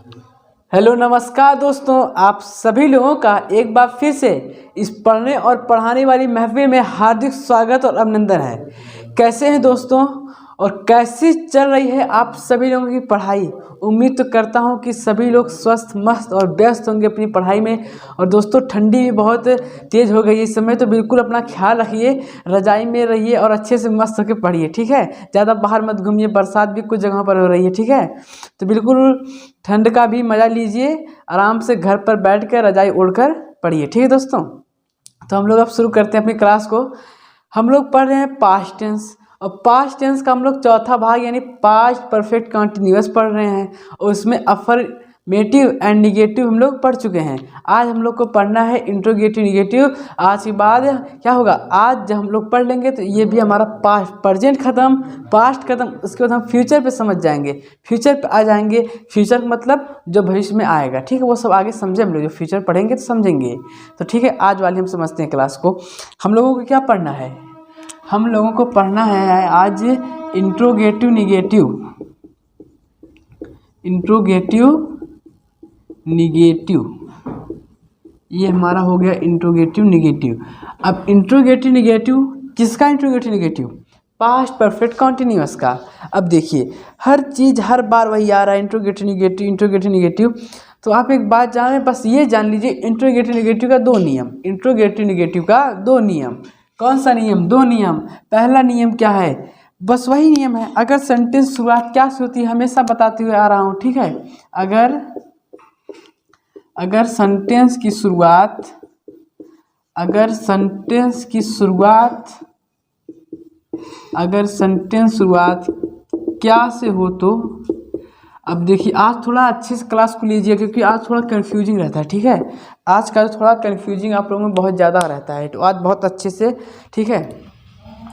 Hello नमस्कार दोस्तों, आप सभी लोगों का एक बार फिर से इस पढ़ने और पढ़ाने वाली महफिल में हार्दिक स्वागत और अभिनंदन है। कैसे हैं दोस्तों और कैसी चल रही है आप सभी लोगों की पढ़ाई। उम्मीद तो करता हूं कि सभी लोग स्वस्थ मस्त और व्यस्त होंगे अपनी पढ़ाई में। और दोस्तों ठंडी भी बहुत तेज़ हो गई है इस समय, तो बिल्कुल अपना ख्याल रखिए, रजाई में रहिए और अच्छे से मस्त होकर पढ़िए, ठीक है। ज़्यादा बाहर मत घूमिए, बरसात भी कुछ जगहों पर हो रही है, ठीक है। तो बिल्कुल ठंड का भी मज़ा लीजिए, आराम से घर पर बैठ कर रजाई ओढ़कर पढ़िए, ठीक है दोस्तों। तो हम लोग अब शुरू करते हैं अपनी क्लास को। हम लोग पढ़ रहे हैं पास्ट टेंस, और पास्ट टेंस का हम लोग चौथा भाग यानी पास्ट परफेक्ट कंटिन्यूअस पढ़ रहे हैं, और उसमें अफर्मेटिव एंड निगेटिव हम लोग पढ़ चुके हैं। आज हम लोग को पढ़ना है इंट्रोगेटिव निगेटिव। आज के बाद क्या होगा, आज जब हम लोग पढ़ लेंगे तो ये भी हमारा पास्ट प्रेजेंट ख़त्म, पास्ट ख़त्म, उसके बाद हम फ्यूचर पे समझ जाएंगे, फ्यूचर पे आ जाएंगे। फ्यूचर मतलब जो भविष्य में आएगा, ठीक है, वो सब आगे समझे हम लोग, जो फ्यूचर पढ़ेंगे तो समझेंगे। तो ठीक है, आज वाली हम समझते हैं क्लास को। हम लोगों को क्या पढ़ना है, हम लोगों को पढ़ना है आज इंट्रोगेटिव निगेटिव। इंट्रोगेटिव निगेटिव, ये हमारा हो गया इंट्रोगेटिव निगेटिव। अब इंट्रोगेटिव निगेटिव किसका, interrogative negative past perfect continuous का। अब देखिए हर चीज़ हर बार वही आ रहा है, इंट्रोगेटिव निगेटिव इंट्रोगेटिव निगेटिव। तो आप एक बात जान रहे हैं, बस ये जान लीजिए इंट्रोगेटिव निगेटिव का दो नियम, इंट्रोगेटिव निगेटिव का दो नियम। कौन सा नियम, दो नियम। पहला नियम क्या है, बस वही नियम है, अगर सेंटेंस शुरुआत क्या से होती है हमेशा बताते हुए आ रहा हूँ, ठीक है। अगर सेंटेंस की शुरुआत, अगर सेंटेंस की शुरुआत, अगर सेंटेंस शुरुआत क्या से हो तो। अब देखिए आज थोड़ा अच्छे से क्लास को लीजिए, क्योंकि आज थोड़ा कंफ्यूजिंग रहता है, ठीक है। आज का थोड़ा कंफ्यूजिंग आप लोगों में बहुत ज़्यादा रहता है, तो आज बहुत अच्छे से, ठीक है।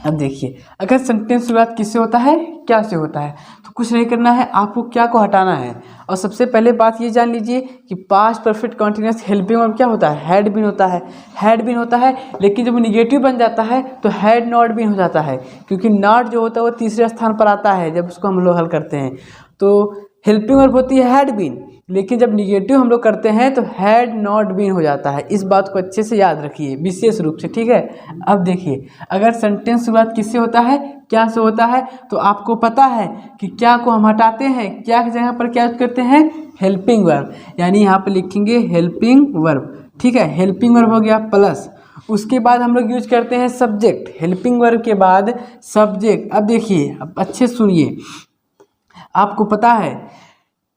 अब देखिए अगर सेंटेंस शुरुआत किससे होता है, क्या से होता है, तो कुछ नहीं करना है, आपको क्या को हटाना है। और सबसे पहले बात ये जान लीजिए कि past perfect continuous helping verb क्या होता है, हैड बीन होता है, हैड बीन होता है। लेकिन जब निगेटिव बन जाता है तो हैड नॉट बीन हो जाता है, क्योंकि नॉट जो होता है वो तीसरे स्थान पर आता है जब उसको हम लोग हल करते हैं। तो हेल्पिंग वर्ब होती है हैड बीन, लेकिन जब निगेटिव हम लोग करते हैं तो हैड नॉट बीन हो जाता है। इस बात को अच्छे से याद रखिए विशेष रूप से, ठीक है। अब देखिए अगर सेंटेंस शुरुआत किससे होता है, क्या से होता है, तो आपको पता है कि क्या को हम हटाते हैं, क्या की जगह पर क्या करते हैं, हेल्पिंग वर्ब, यानी यहाँ पर लिखेंगे हेल्पिंग वर्ब, ठीक है। हेल्पिंग वर्ब हो गया प्लस, उसके बाद हम लोग यूज करते हैं सब्जेक्ट, हेल्पिंग वर्ब के बाद सब्जेक्ट। अब देखिए, अब अच्छे सुनिए, आपको पता है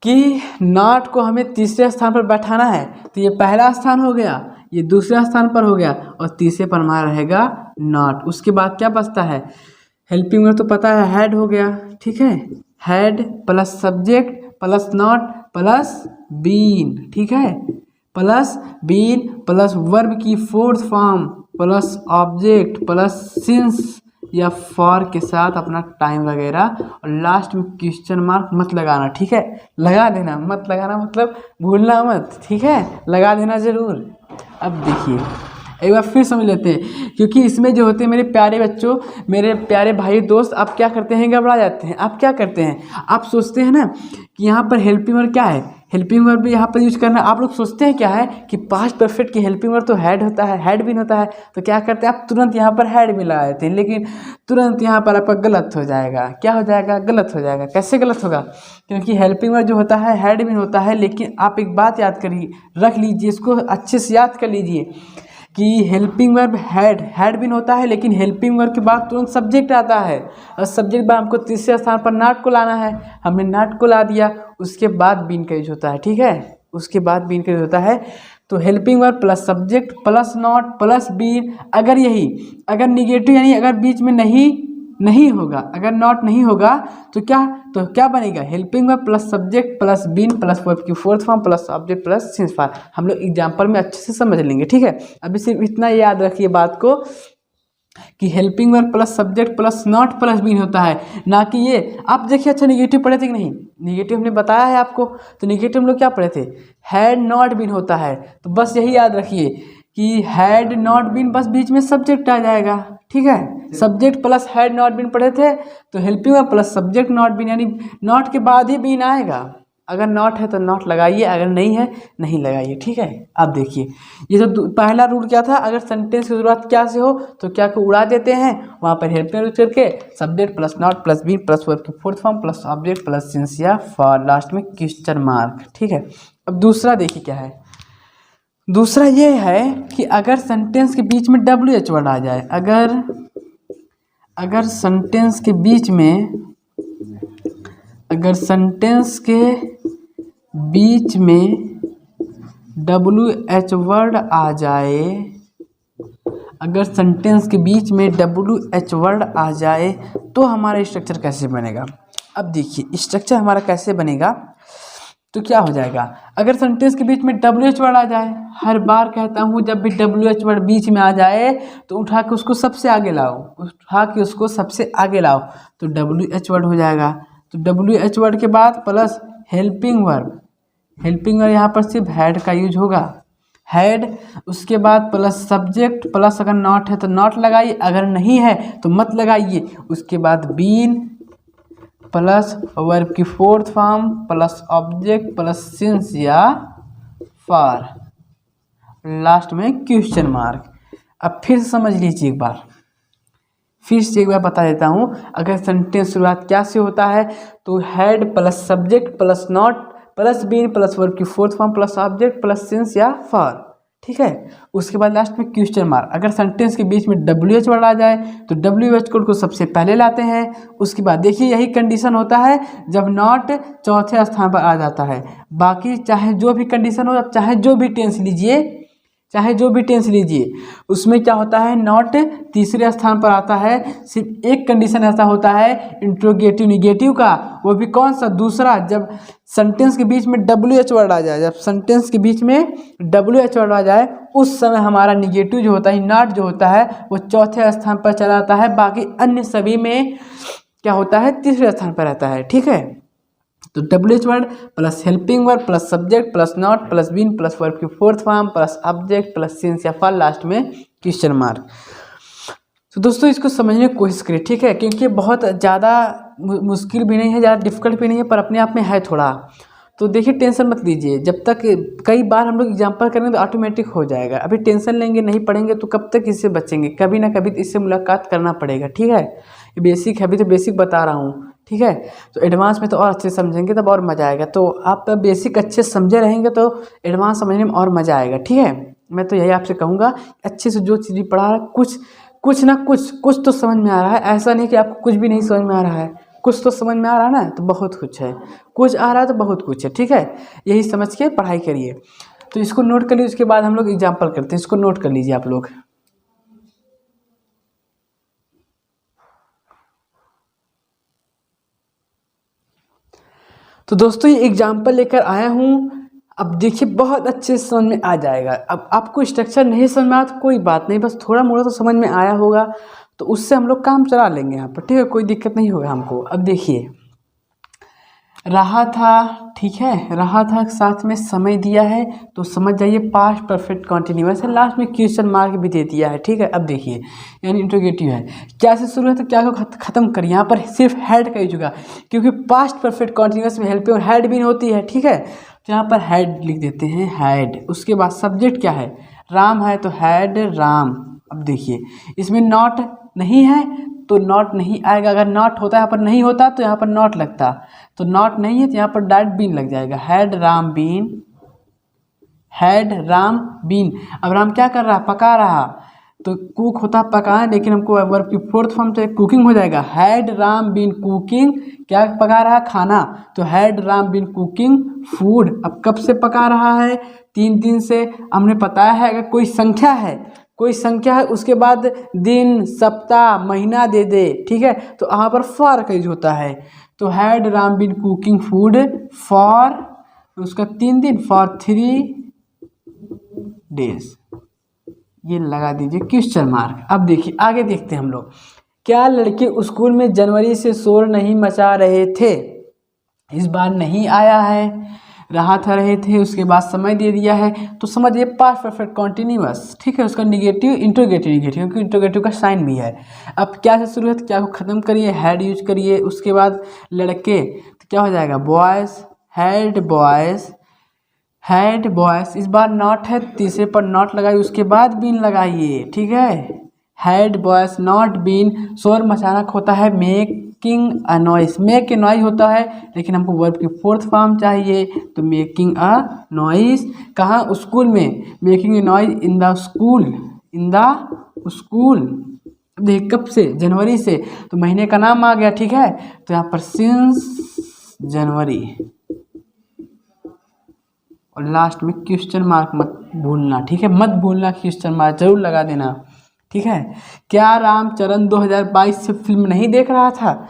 कि नॉट को हमें तीसरे स्थान पर बैठाना है, तो ये पहला स्थान हो गया, ये दूसरा स्थान पर हो गया, और तीसरे पर हमारा रहेगा नॉट। उसके बाद क्या बचता है, हेल्पिंग वर्ब तो पता है हैड हो गया, ठीक है। Had plus subject plus not plus been, ठीक है, प्लस बीन प्लस वर्ब की fourth form plus object plus since या फॉर के साथ अपना टाइम वगैरह, और लास्ट में क्वेश्चन मार्क मत लगाना, ठीक है। लगा देना, मत लगाना मतलब भूलना मत, ठीक है, लगा देना ज़रूर। अब देखिए एक बार फिर समझ लेते हैं, क्योंकि इसमें जो होते हैं मेरे प्यारे बच्चों, मेरे प्यारे भाई दोस्त, आप क्या करते हैं, घबरा जाते हैं। आप क्या करते हैं, आप सोचते हैं ना कि यहाँ पर हेल्पिंग वर्ब क्या है, हेल्पिंग वर्ब भी यहाँ पर यूज करना। आप लोग सोचते हैं क्या है कि पास्ट परफेक्ट की हेल्पिंग वर्ब तो हैड होता है, हैड बीन होता है, तो क्या करते हैं आप तुरंत यहाँ पर हैड बीन लगा देते हैं, लेकिन तुरंत यहाँ पर आपका गलत हो जाएगा। क्या हो जाएगा, गलत हो जाएगा। कैसे गलत होगा, क्योंकि हेल्पिंग वर्ब जो होता है हैड बीन होता है। लेकिन आप एक बात याद करिए, रख लीजिए, इसको अच्छे से याद कर लीजिए कि हेल्पिंग वर्ब हैड बीन होता है, लेकिन हेल्पिंग वर्ब के बाद तुरंत सब्जेक्ट आता है, और सब्जेक्ट बाद हमको तीसरे स्थान पर नॉट को लाना है, हमने नॉट को ला दिया, उसके बाद बीन का यूज होता है, ठीक है, उसके बाद बीन का यूज होता है। तो helping verb plus subject plus not plus been. अगर यही, अगर निगेटिव यानी अगर बीच में नहीं होगा, अगर नॉट नहीं होगा तो क्या बनेगा, helping verb plus subject plus been plus verb की fourth form plus object plus since form. हम लोग एग्जाम्पल में अच्छे से समझ लेंगे, ठीक है। अभी सिर्फ इतना याद रखिए बात को कि helping verb plus subject plus not plus been होता है, ना कि ये। आप देखिए अच्छा निगेटिव पढ़े थे कि नहीं, निगेटिव हमने बताया है आपको, तो निगेटिव हम लोग क्या पढ़े थे, हैड नॉट बीन होता है। तो बस यही याद रखिए कि हैड नॉट बीन, बस बीच में सब्जेक्ट आ जाएगा, ठीक है। Subject plus had not been पढ़े थे, तो helping verb plus subject not been, यानी नॉट के बाद ही बीन आएगा, अगर नॉट है तो नॉट लगाइए, अगर नहीं है नहीं लगाइए, ठीक है। अब देखिए ये जो पहला रूल क्या था, अगर सेंटेंस की शुरुआत क्या से हो तो क्या को उड़ा देते हैं, वहाँ पर हेल्पिंग यूज करके subject plus not plus be plus verb की fourth form plus object plus since या फॉर, लास्ट में क्वेश्चन मार्क, ठीक है। अब दूसरा देखिए क्या है, दूसरा ये है कि अगर सेंटेंस के बीच में WH वर्ड आ जाए, अगर सेंटेंस के बीच में, अगर सेंटेंस के बीच में WH वर्ड आ जाए, अगर सेंटेंस के बीच में WH वर्ड आ जाए तो हमारा स्ट्रक्चर कैसे बनेगा। अब देखिए स्ट्रक्चर हमारा कैसे बनेगा, तो क्या हो जाएगा, अगर सेंटेंस के बीच में WH वर्ड आ जाए, हर बार कहता हूँ जब भी WH वर्ड बीच में आ जाए तो उठा के उसको सबसे आगे लाओ, उठा के उसको सबसे आगे लाओ, तो WH वर्ड हो जाएगा। तो WH वर्ड के बाद plus helping verb, helping verb यहाँ पर सिर्फ हैड का यूज होगा, हैड, उसके बाद प्लस सब्जेक्ट, प्लस अगर नॉट है तो नॉट लगाइए, अगर नहीं है तो मत लगाइए, उसके बाद बीन प्लस वर्ब की fourth form plus object plus since या फॉर, लास्ट में क्वेश्चन मार्क। अब फिर से समझ लीजिए एक बार, फिर से एक बार बता देता हूँ, अगर सेंटेंस शुरुआत क्या से होता है तो had plus subject plus not plus been plus verb की fourth form plus object plus since या फॉर, ठीक है। उसके बाद लास्ट में क्वेश्चन मार्क, अगर सेंटेंस के बीच में WH वर्ड आ जाए तो WH को सबसे पहले लाते हैं। उसके बाद देखिए यही कंडीशन होता है जब नॉट चौथे स्थान पर आ जाता है, बाकी चाहे जो भी कंडीशन हो, चाहे जो भी टेंस लीजिए, चाहे जो भी टेंस लीजिए, उसमें क्या होता है नॉट तीसरे स्थान पर आता है। सिर्फ एक कंडीशन ऐसा होता है इंट्रोगेटिव निगेटिव का, वो भी कौन सा, दूसरा, जब सेंटेंस के बीच में WH वर्ड आ जाए, जब सेंटेंस के बीच में WH वर्ड आ जाए उस समय हमारा निगेटिव जो होता है, नॉट जो होता है वो चौथे स्थान पर चला जाता है, बाकी अन्य सभी में क्या होता है तीसरे स्थान पर रहता है, ठीक है। तो WH word plus helping verb plus subject plus not plus been plus verb की fourth form plus object plus since या फॉर, लास्ट में क्वेश्चन मार्क। तो दोस्तों इसको समझने की कोशिश करिए, ठीक है, क्योंकि बहुत ज़्यादा मुश्किल भी नहीं है, ज़्यादा डिफिकल्ट भी नहीं है, पर अपने आप में है थोड़ा। तो देखिए टेंशन मत लीजिए, जब तक कई बार हम लोग एग्जाम्पल करेंगे तो ऑटोमेटिक हो जाएगा। अभी टेंशन लेंगे नहीं पढ़ेंगे तो कब तक इससे बचेंगे, कभी ना कभी इससे मुलाकात करना पड़ेगा, ठीक है। ये बेसिक है, अभी तो बेसिक बता रहा हूँ, ठीक है। तो एडवांस में तो और अच्छे समझेंगे तब और मज़ा आएगा। तो आप बेसिक अच्छे समझे रहेंगे तो एडवांस समझने में और मज़ा आएगा, ठीक है। मैं तो यही आपसे कहूँगा अच्छे से जो चीज़ भी पढ़ा रहा है कुछ ना कुछ तो समझ में आ रहा है, ऐसा नहीं कि आपको कुछ भी नहीं समझ में आ रहा है, कुछ तो समझ में आ रहा है ना, तो बहुत कुछ है, कुछ आ रहा है तो बहुत कुछ है, ठीक है। यही समझ के पढ़ाई करिए। तो इसको नोट कर लीजिए, उसके बाद हम लोग एग्जाम्पल करते हैं, इसको नोट कर लीजिए आप लोग। तो दोस्तों ये एग्जाम्पल लेकर आया हूँ, अब देखिए बहुत अच्छे से समझ में आ जाएगा। अब आपको स्ट्रक्चर नहीं समझ में आया तो कोई बात नहीं, बस थोड़ा मोड़ा तो समझ में आया होगा, तो उससे हम लोग काम चला लेंगे यहाँ पर, ठीक है, कोई दिक्कत नहीं होगा हमको। अब देखिए रहा था, ठीक है, रहा था साथ में समय दिया है तो समझ जाइए पास्ट परफेक्ट कॉन्टिन्यूअस है, लास्ट में क्वेश्चन मार्क भी दे दिया है, ठीक है। अब देखिए यानी इंट्रोगेटिव है, क्या से शुरू है तो क्या को खत्म करिए, यहाँ पर सिर्फ हैड का यूज होगा क्योंकि पास्ट परफेक्ट कॉन्टिन्यूअस में हेल्पिंग हैड भी होती है, ठीक है। तो यहाँ पर हैड लिख देते हैं, हैड। उसके बाद सब्जेक्ट क्या है, राम है तो हैड राम। अब देखिए इसमें नॉट नहीं है तो नॉट नहीं आएगा, अगर नॉट होता है यहाँ पर नहीं होता तो यहाँ पर नॉट लगता, तो नॉट नहीं है तो यहाँ पर डायरेक्ट बीन लग जाएगा, had Ram been, had Ram been. अब राम क्या कर रहा, पका रहा, तो कुक होता है पकाए, लेकिन हमको वर्ब की फोर्थ फॉर्म तो कुकिंग हो जाएगा, हैड राम बीन कुकिंग, क्या पका रहा है, खाना, तो had Ram been cooking food. अब कब से पका रहा है, 3 दिन से, हमने बताया है अगर कोई संख्या है, कोई संख्या है उसके बाद दिन सप्ताह महीना दे दे, ठीक है, तो यहाँ पर फॉर का यूज होता है। तो had Ram been cooking food for, उसका 3 दिन, फॉर 3 डेज, ये लगा दीजिए क्वेश्चन मार्क। अब देखिए आगे देखते हैं हम लोग, क्या लड़के स्कूल में जनवरी से शोर नहीं मचा रहे थे, इस बार नहीं आया है, रहा था रहे थे, उसके बाद समय दे दिया है, तो समझिए पास्ट परफेक्ट कॉन्टिन्यूअस, ठीक है। उसका निगेटिव इंट्रोगेटिव क्योंकि इंट्रोगेटिव का साइन भी है। अब क्या से शुरू है तो क्या को ख़त्म करिए, हैड यूज करिए, उसके बाद लड़के तो क्या हो जाएगा boys, had boys, had boys. इस बार नॉट है, तीसरे पर नॉट लगाइए, उसके बाद बीन लगाइए, ठीक है। हैड बॉयज नॉट बीन, शोर मचाना होता है making a noise, make a noise होता है, लेकिन हमको वर्ब की फोर्थ फॉर्म चाहिए, तो मेकिंग अ नॉइस। कहाँ? स्कूल में, making a noise in the school, in the school. देखिए कब से? जनवरी से, तो महीने का नाम आ गया, ठीक है। तो यहाँ पर सिंस जनवरी, और लास्ट में क्वेश्चन मार्क मत भूलना, ठीक है, मत भूलना, क्वेश्चन मार्क जरूर लगा देना, ठीक है। क्या रामचरण 2022 से फिल्म नहीं देख रहा था?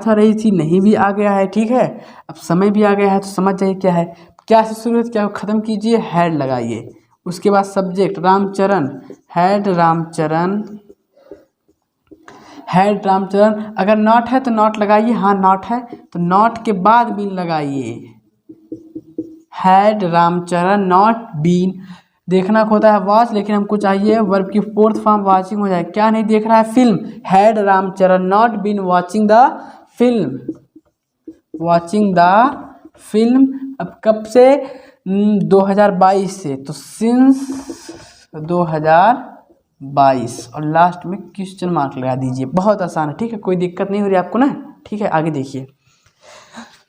रही थी, नहीं भी आ गया है, ठीक है। अब समय भी आ गया है, तो समझ जाइए क्या है, क्या से शुरू है, क्या ख़त्म कीजिए, हैड लगाइए, उसके बाद subject Ramcharan, had Ramcharan, had Ramcharan. अगर नॉट है तो नॉट लगाइए, हाँ नॉट है तो नॉट के बाद बीन लगाइए, हैड रामचरण नॉट बीन। देखना होता है वॉच, लेकिन हमको चाहिए वर्ब की फोर्थ फॉर्म वॉचिंग हो जाए। क्या नहीं देख रहा है? Film, had Ramcharan not been watching the film, watching the film. अब कब से? 2022 से, तो सिंस 2022, और लास्ट में क्वेश्चन मार्क लगा दीजिए। बहुत आसान है, ठीक है, कोई दिक्कत नहीं हो रही आपको ना, ठीक है। आगे देखिए,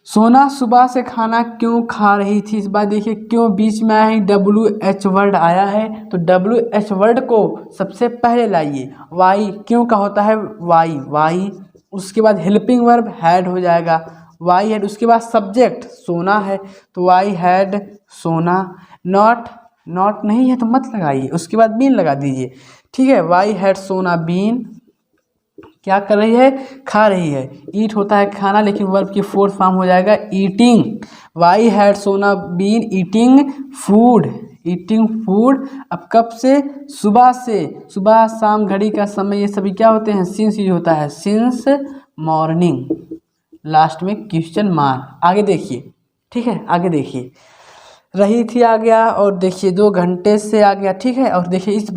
सोना सुबह से खाना क्यों खा रही थी? इस बार देखिए क्यों बीच में आया है, WH वर्ड आया है, तो WH वर्ड को सबसे पहले लाइए। वाई क्यों का होता है वाई, वाई। उसके बाद हेल्पिंग वर्ब हैड हो जाएगा, वाई हैड। उसके बाद सब्जेक्ट सोना है, तो वाई हैड सोना। नॉट, नॉट नहीं है तो मत लगाइए, उसके बाद बीन लगा दीजिए, ठीक है। वाई हैड सोना बीन, क्या कर रही है? खा रही है। ईट होता है खाना, लेकिन वर्ब की फोर्थ फॉर्म हो जाएगा eating. Why had Sona been eating food, eating food. अब कब से? सुबह से, सुबह शाम घड़ी का समय, ये सभी क्या होते हैं? सिंस यूज होता है, सिंस मॉर्निंग। लास्ट में क्वेश्चन मार्क। आगे देखिए, ठीक है, आगे देखिए, रही थी आ गया, और देखिए 2 घंटे से आ गया, ठीक है। और देखिए इस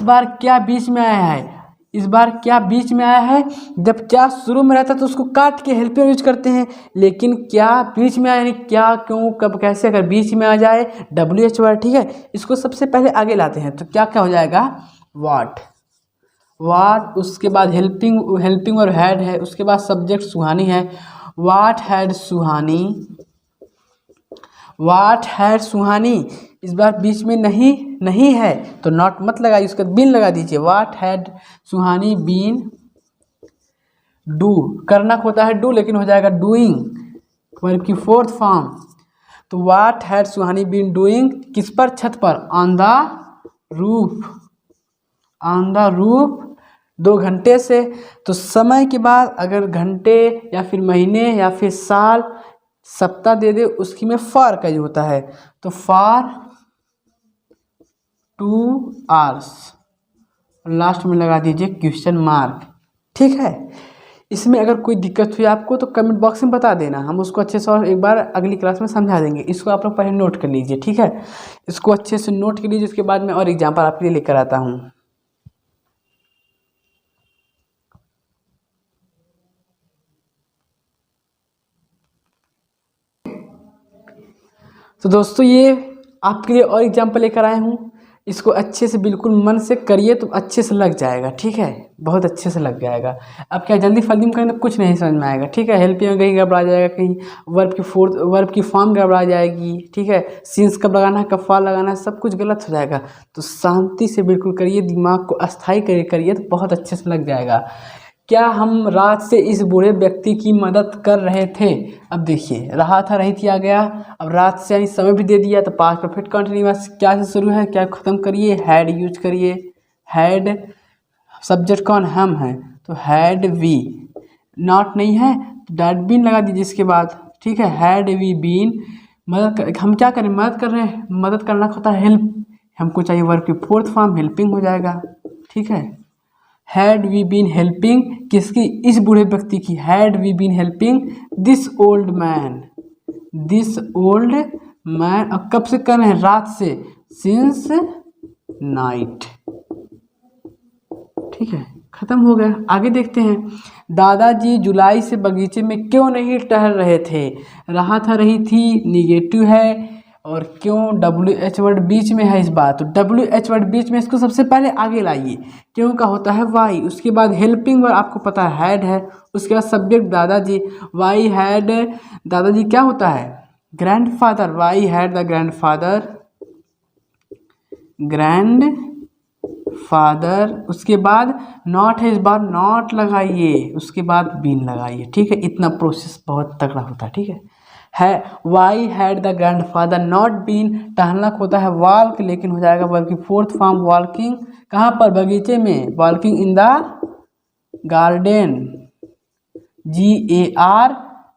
बार क्या बीच में आया है? इस बार क्या बीच में आया है? जब क्या शुरू में रहता है तो उसको काट के हेल्पिंग यूज करते हैं, लेकिन क्या बीच में आया, यानी क्या, क्यों, कब, कैसे, अगर बीच में आ जाए WH वर्ड, ठीक है, इसको सबसे पहले आगे लाते हैं, तो क्या क्या हो जाएगा? वाट, वाट। उसके बाद हेल्पिंग और हैड है, उसके बाद सब्जेक्ट सुहानी है, वाट हैड सुहानी, वाट हैड सुहानी। इस बार बीच में नहीं है तो नॉट मत लगाइए, उसका बीन लगा दीजिए। वाट हैड सुहानी बीन डू, करना होता है डू, लेकिन हो जाएगा डूइंग, वर्ब की फोर्थ फॉर्म। तो वाट हैड सुहानी बीन डूइंग, किस पर? छत पर, on the roof, on the roof. 2 घंटे से, तो समय के बाद अगर घंटे या फिर महीने या फिर साल सप्ताह दे दे, उसकी में फार का यूज होता है, तो फार 2 आवर्स, लास्ट में लगा दीजिए क्वेश्चन मार्क, ठीक है। इसमें अगर कोई दिक्कत हुई आपको तो कमेंट बॉक्स में बता देना, हम उसको अच्छे से और एक बार अगली क्लास में समझा देंगे। इसको आप लोग पहले नोट कर लीजिए, ठीक है, इसको अच्छे से नोट कर लीजिए, उसके बाद मैं और एग्जाम्पल आपके लिए लेकर आता हूँ। तो दोस्तों ये आपके लिए और एग्जाम्पल लेकर आए हूँ, इसको अच्छे से बिल्कुल मन से करिए तो अच्छे से लग जाएगा, ठीक है, बहुत अच्छे से लग जाएगा। अब क्या जल्दी फल्दी में करेंगे तो कुछ नहीं समझ में आएगा, ठीक है। हेल्पिंग में कहीं गड़बड़ा जाएगा, कहीं वर्ब की फॉर्म गड़बड़ा जाएगी, ठीक है। सीन्स कब लगाना है, कब फाल लगाना है, सब कुछ गलत हो जाएगा। तो शांति से बिल्कुल करिए, दिमाग को अस्थायी करिए तो बहुत अच्छे से लग जाएगा। क्या हम रात से इस बूढ़े व्यक्ति की मदद कर रहे थे? अब देखिए रहा था, रही थी आ गया, अब रात से यानी समय भी दे दिया, तो पास्ट परफेक्ट कंटिन्यूअस क्या से शुरू है, क्या खत्म करिए, हैड यूज करिए। हैड सब्जेक्ट कौन? हम हैं, तो हैड वी। नॉट नहीं है तो डैट बीन लगा दीजिए इसके बाद, ठीक है। हैड वी बीन, हम क्या करें? मदद कर रहे हैं, मदद करना होता है हेल्प, हमको चाहिए वर्ब की फोर्थ फॉर्म हेल्पिंग हो जाएगा, ठीक है। हैड वी बीन हेल्पिंग किसकी? इस बूढ़े व्यक्ति की। Had we been helping this old man, this old man. अब कब से कर रहे हैं? रात से, सिंस नाइट, ठीक है। खत्म हो गया। आगे देखते हैं। दादाजी जुलाई से बगीचे में क्यों नहीं टहल रहे थे? रहा था, रही थी, निगेटिव है, और क्यों WH वर्ड बीच में है इस बात, तो WH वर्ड बीच में, इसको सबसे पहले आगे लाइए। क्यों का होता है वाई, उसके बाद हेल्पिंग वर्ड आपको पता है हैड है, उसके बाद सब्जेक्ट दादाजी, वाई हैड, दादाजी क्या होता है grandfather, why had the grandfather, grandfather, उसके बाद नॉट है, इस बार नॉट लगाइए, उसके बाद बीन लगाइए। ठीक है, इतना प्रोसेस बहुत तगड़ा होता है। ठीक है why had the grandfather not been, टहलना होता है वॉल्क, लेकिन हो जाएगा वर्ब की फोर्थ फॉर्म वॉल्किंग, कहाँ पर, बगीचे में, walking in the garden,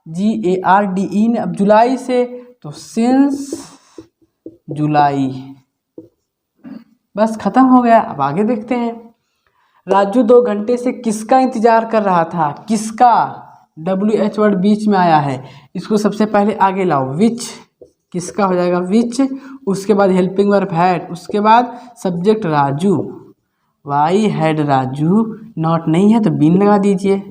GARDEN। अब जुलाई से तो सिंस जुलाई, बस खत्म हो गया। अब आगे देखते हैं। राजू 2 घंटे से किसका इंतजार कर रहा था? किसका, WH वर्ड बीच में आया है, इसको सबसे पहले आगे लाओ, विच, किसका हो जाएगा विच, उसके बाद हेल्पिंग वर्ब हैड, उसके बाद subject Raju, why had Raju, not नहीं है तो बीन लगा दीजिए,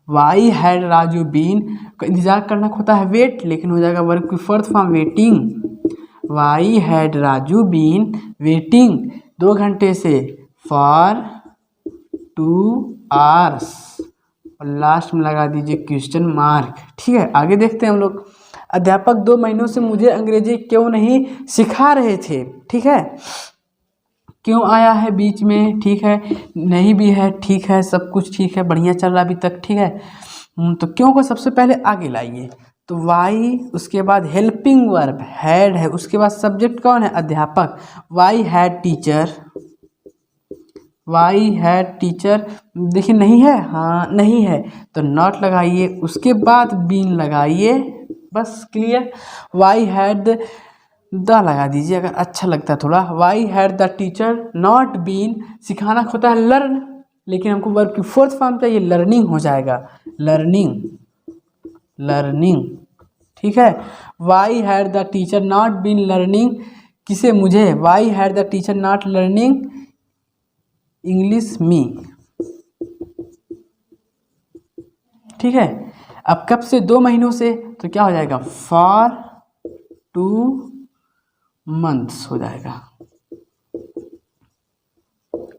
वाई हैड राजू बीन, इंतजार करना होता है वेट, लेकिन हो जाएगा वर्ब की fourth form waiting, why had Raju been waiting 2 घंटे से, फॉर 2 hours, और लास्ट में लगा दीजिए क्वेश्चन मार्क। ठीक है, आगे देखते हैं हम लोग। अध्यापक 2 महीनों से मुझे अंग्रेजी क्यों नहीं सिखा रहे थे? ठीक है, क्यों आया है बीच में, ठीक है, नहीं भी है, ठीक है, सब कुछ ठीक है, बढ़िया चल रहा अभी तक। ठीक है, तो क्यों को सबसे पहले आगे लाइए, तो वाई, उसके बाद हेल्पिंग वर्ब हैड है, उसके बाद सब्जेक्ट कौन है, अध्यापक, why had teacher, why had teacher, देखिए नहीं है, हाँ नहीं है तो नॉट लगाइए, उसके बाद बीन लगाइए, बस क्लियर। वाई हैड द लगा दीजिए अगर अच्छा लगता है थोड़ा, why had the teacher not been, सिखाना होता है लर्न, लेकिन हमको वर्ब की फोर्थ फॉर्म चाहिए, लर्निंग हो जाएगा, लर्निंग, लर्निंग। ठीक है, why had the teacher not been learning, किसे, मुझे, why had the teacher not learning English me. ठीक है, अब कब से, 2 महीनों से, तो क्या हो जाएगा, फॉर 2 months हो जाएगा,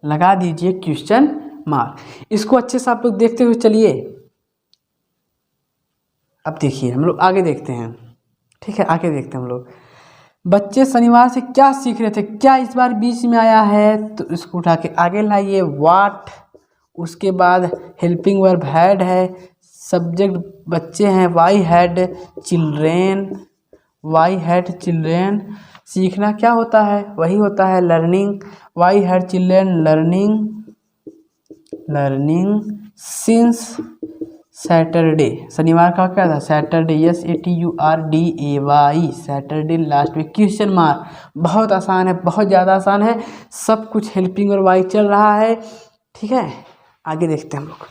लगा दीजिए क्वेश्चन मार्क। इसको अच्छे से आप लोग देखते हुए चलिए। अब देखिए हम लोग आगे देखते हैं। ठीक है, आगे देखते हैं हम लोग। बच्चे शनिवार से क्या सीख रहे थे, क्या इस बार बीच में आया है, तो इसको उठा के आगे लाइए, वाट, उसके बाद हेल्पिंग वर्ब हैड है, सब्जेक्ट बच्चे हैं, why had children, why had children, सीखना क्या होता है, वही होता है learning, why had children learning, learning since Saturday, शनिवार का क्या था, सैटरडे, SATURDAY, सैटरडे, लास्ट में क्वेश्चन मार्क। बहुत आसान है, बहुत ज़्यादा आसान है, सब कुछ हेल्पिंग और वाई चल रहा है। ठीक है, आगे देखते हैं हम लोग।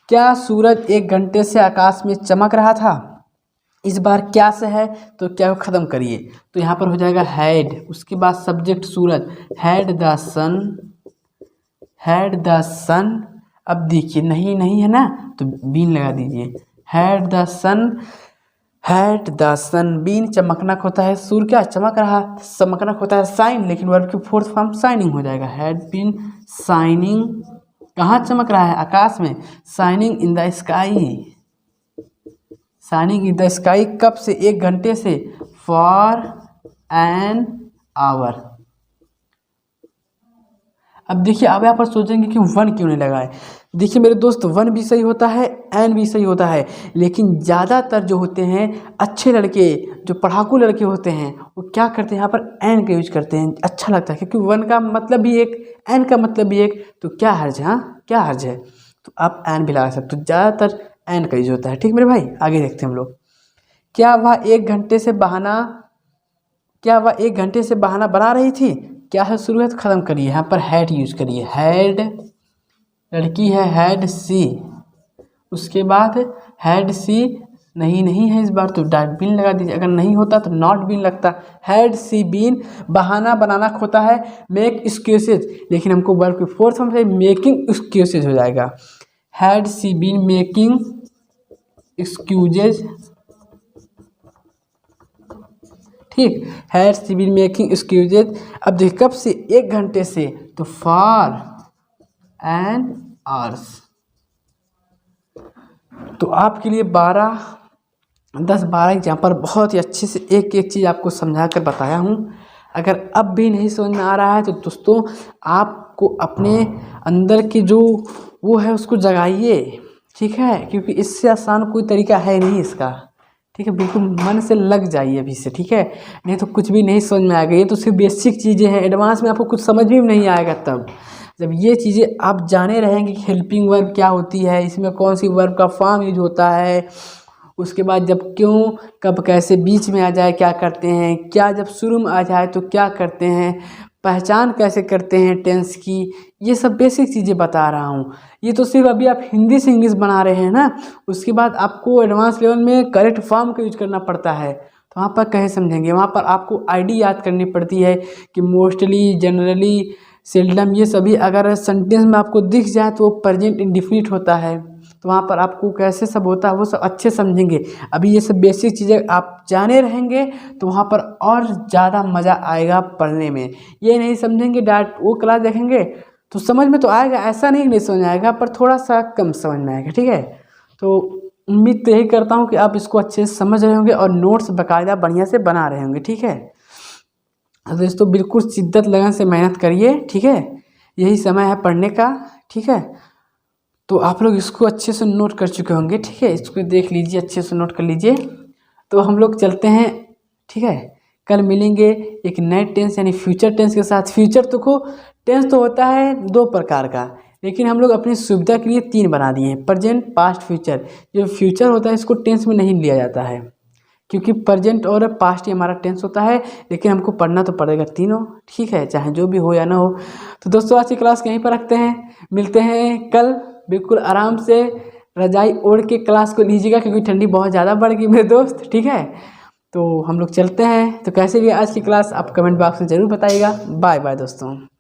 क्या सूरज 1 घंटे से आकाश में चमक रहा था? इस बार क्या से है, तो क्या को ख़त्म करिए, तो यहाँ पर हो जाएगा हैड, उसके बाद सब्जेक्ट सूरज, had the sun, had the sun, अब देखिए नहीं नहीं है ना तो बीन लगा दीजिए, had the sun, had the sun been, चमकना होता है, सूर्य क्या चमक रहा, चमकना होता है साइन, लेकिन वर्ब की फोर्थ फॉर्म साइनिंग हो जाएगा, हैड बीन साइनिंग, कहाँ चमक रहा है, आकाश में, signing in the sky, signing in the sky कब से, 1 घंटे से, फॉर एन आवर। अब देखिए, अब यहाँ पर सोचेंगे कि 1 क्यों नहीं लगाए, देखिए मेरे दोस्त 1 भी सही होता है, एन भी सही होता है, लेकिन ज़्यादातर जो होते हैं अच्छे लड़के, जो पढ़ाकू लड़के होते हैं, वो क्या करते हैं, यहाँ पर एन का यूज करते हैं, अच्छा लगता है, क्योंकि 1 का मतलब भी एक, एन का मतलब भी एक, तो क्या हर्ज है, हाँ क्या हर्ज है, तो आप एन भी लगा सकते हो, ज़्यादातर एन का यूज होता है। ठीक मेरे भाई, आगे देखते हैं हम लोग। क्या वह 1 घंटे से बहाना, क्या वह 1 घंटे से बहाना बना रही थी, क्या है शुरू है तो ख़त्म करिए, यहाँ पर हैड यूज करिए, हैड, लड़की है, हैड सी, उसके बाद हैड सी नहीं नहीं है इस बार तो डैट बीन लगा दीजिए, अगर नहीं होता तो नॉट बीन लगता। हैड सी बीन बहाना बनाना होता है, मेक एक्सक्यूजेज, लेकिन हमको वर्ब की फोर्थ फॉर्म से मेकिंग एक्सक्यूजेज हो जाएगा। Had she been making excuses, ठीक, had she been making excuses. अब देखिए कब से, 1 घंटे से, तो फॉर एन आवर्स। तो आपके लिए 10-12 एग्जाम्पल बहुत ही अच्छे से एक एक चीज़ आपको समझा कर बताया हूँ। अगर अब भी नहीं समझ में आ रहा है तो दोस्तों आपको अपने अंदर की जो वो है उसको जगाइए, ठीक है, क्योंकि इससे आसान कोई तरीका है नहीं इसका, ठीक है। बिल्कुल मन से लग जाइए अभी से, ठीक है, नहीं तो कुछ भी नहीं समझ में आएगा। ये तो सिर्फ बेसिक चीज़ें हैं, एडवांस में आपको कुछ समझ भी नहीं आएगा। तब जब ये चीज़ें आप जाने रहेंगे कि हेल्पिंग वर्ब क्या होती है, इसमें कौन सी वर्ब का फॉर्म यूज होता है, उसके बाद जब क्यों कब कैसे बीच में आ जाए क्या करते हैं, क्या जब शुरू में आ जाए तो क्या करते हैं, पहचान कैसे करते हैं टेंस की, ये सब बेसिक चीज़ें बता रहा हूँ। ये तो सिर्फ अभी आप हिंदी से इंग्लिश बना रहे हैं ना, उसके बाद आपको एडवांस लेवल में करेक्ट फॉर्म का यूज करना पड़ता है। तो वहाँ पर कैसे समझेंगे, वहाँ पर आपको आईडी याद करनी पड़ती है कि मोस्टली, जनरली, सेल्डम, ये सभी अगर सेंटेंस में आपको दिख जाए तो वो प्रेजेंट इंडेफिनिट होता है। तो वहाँ पर आपको कैसे सब होता है वो सब अच्छे समझेंगे। अभी ये सब बेसिक चीज़ें आप जाने रहेंगे तो वहाँ पर और ज़्यादा मज़ा आएगा पढ़ने में। ये नहीं समझेंगे डायरेक्ट वो क्लास देखेंगे तो समझ में तो आएगा, ऐसा नहीं समझ आएगा, पर थोड़ा सा कम समझ में आएगा, ठीक है। तो उम्मीद तो यही करता हूँ कि आप इसको अच्छे से समझ रहे होंगे और नोट्स बाकायदा बढ़िया से बना रहे होंगे, ठीक है। दोस्तों बिल्कुल शिद्दत लगन से मेहनत करिए, ठीक है, यही समय है पढ़ने का, ठीक है। तो आप लोग इसको अच्छे से नोट कर चुके होंगे, ठीक है, इसको देख लीजिए, अच्छे से नोट कर लीजिए। तो हम लोग चलते हैं, ठीक है, कल मिलेंगे एक नए टेंस यानी फ्यूचर टेंस के साथ। फ्यूचर तो टेंस तो होता है 2 प्रकार का, लेकिन हम लोग अपनी सुविधा के लिए 3 बना दिए हैं, प्रेजेंट, पास्ट, फ्यूचर। जो फ्यूचर होता है इसको टेंस में नहीं लिया जाता है, क्योंकि प्रेजेंट और पास्ट ही हमारा टेंस होता है, लेकिन हमको पढ़ना तो पड़ेगा तीनों, ठीक है, चाहे जो भी हो या ना हो। तो दोस्तों आज की क्लास यहीं पर रखते हैं, मिलते हैं कल। बिल्कुल आराम से रजाई ओढ़ के क्लास को लीजिएगा, क्योंकि ठंडी बहुत ज़्यादा बढ़ गई मेरे दोस्त, ठीक है। तो हम लोग चलते हैं। तो कैसे भी आज की क्लास आप कमेंट बॉक्स में ज़रूर बताइएगा। बाय बाय दोस्तों।